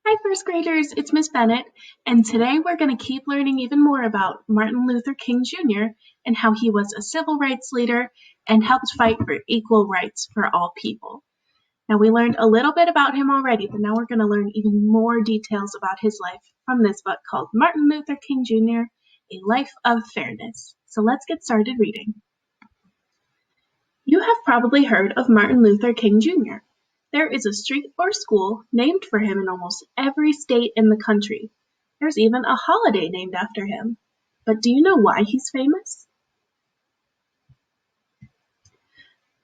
Hi, first graders, it's Miss Bennett, and today we're going to keep learning even more about Martin Luther King Jr. and how he was a civil rights leader and helped fight for equal rights for all people. Now, we learned a little bit about him already, but now we're going to learn even more details about his life from this book called Martin Luther King Jr., A Life of Fairness. So let's get started reading. You have probably heard of Martin Luther King Jr. There is a street or school named for him in almost every state in the country. There's even a holiday named after him. But do you know why he's famous?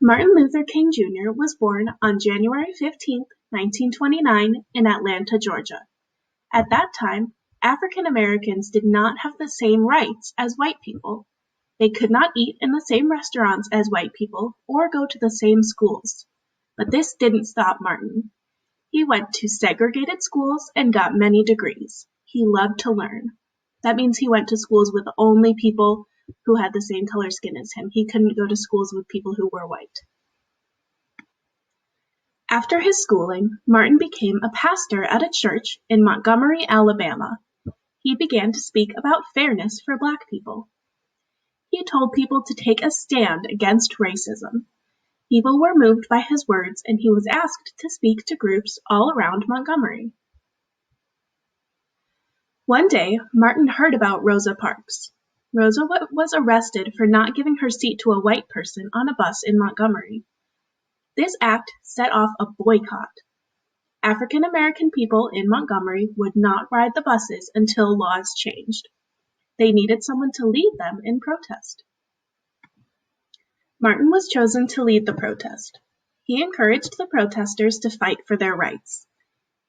Martin Luther King Jr. was born on January 15, 1929 in Atlanta, Georgia. At that time, African Americans did not have the same rights as white people. They could not eat in the same restaurants as white people or go to the same schools. But this didn't stop Martin. He went to segregated schools and got many degrees. He loved to learn. That means he went to schools with only people who had the same color skin as him. He couldn't go to schools with people who were white. After his schooling, Martin became a pastor at a church in Montgomery, Alabama. He began to speak about fairness for Black people. He told people to take a stand against racism. People were moved by his words, and he was asked to speak to groups all around Montgomery. One day, Martin heard about Rosa Parks. Rosa was arrested for not giving her seat to a white person on a bus in Montgomery. This act set off a boycott. African American people in Montgomery would not ride the buses until laws changed. They needed someone to lead them in protest. Martin was chosen to lead the protest. He encouraged the protesters to fight for their rights.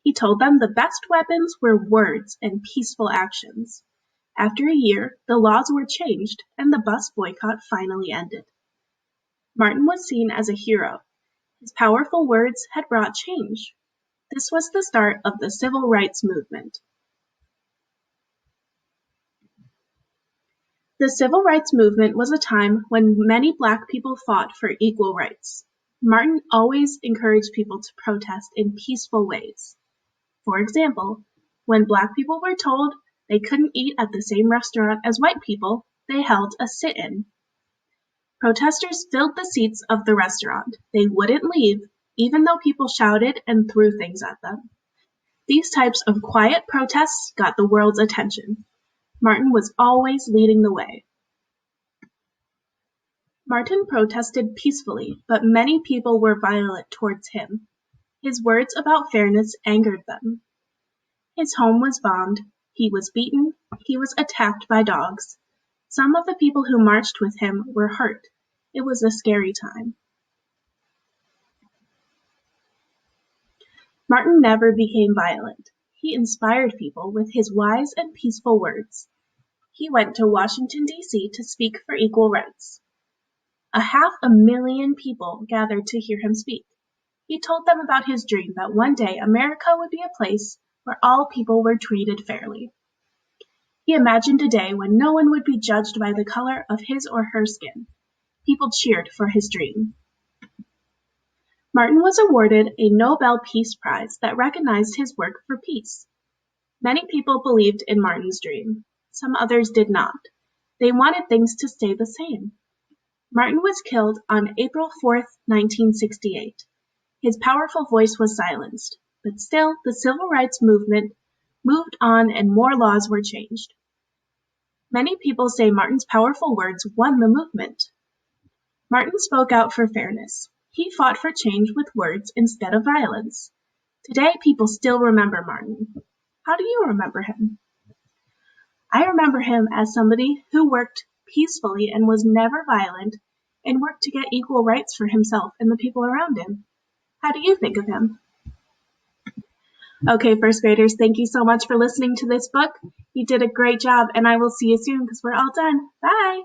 He told them the best weapons were words and peaceful actions. After a year, the laws were changed and the bus boycott finally ended. Martin was seen as a hero. His powerful words had brought change. This was the start of the civil rights movement. The civil rights movement was a time when many Black people fought for equal rights. Martin always encouraged people to protest in peaceful ways. For example, when Black people were told they couldn't eat at the same restaurant as white people, they held a sit-in. Protesters filled the seats of the restaurant. They wouldn't leave, even though people shouted and threw things at them. These types of quiet protests got the world's attention. Martin was always leading the way. Martin protested peacefully, but many people were violent towards him. His words about fairness angered them. His home was bombed, he was beaten, he was attacked by dogs. Some of the people who marched with him were hurt. It was a scary time. Martin never became violent. He inspired people with his wise and peaceful words. He went to Washington, D.C. to speak for equal rights. 500,000 people gathered to hear him speak. He told them about his dream that one day America would be a place where all people were treated fairly. He imagined a day when no one would be judged by the color of his or her skin. People cheered for his dream. Martin was awarded a Nobel Peace Prize that recognized his work for peace. Many people believed in Martin's dream. Some others did not. They wanted things to stay the same. Martin was killed on April 4, 1968. His powerful voice was silenced, but still the civil rights movement moved on and more laws were changed. Many people say Martin's powerful words won the movement. Martin spoke out for fairness. He fought for change with words instead of violence. Today, people still remember Martin. How do you remember him? I remember him as somebody who worked peacefully and was never violent and worked to get equal rights for himself and the people around him. How do you think of him? Okay, first graders, thank you so much for listening to this book. You did a great job, and I will see you soon because we're all done. Bye!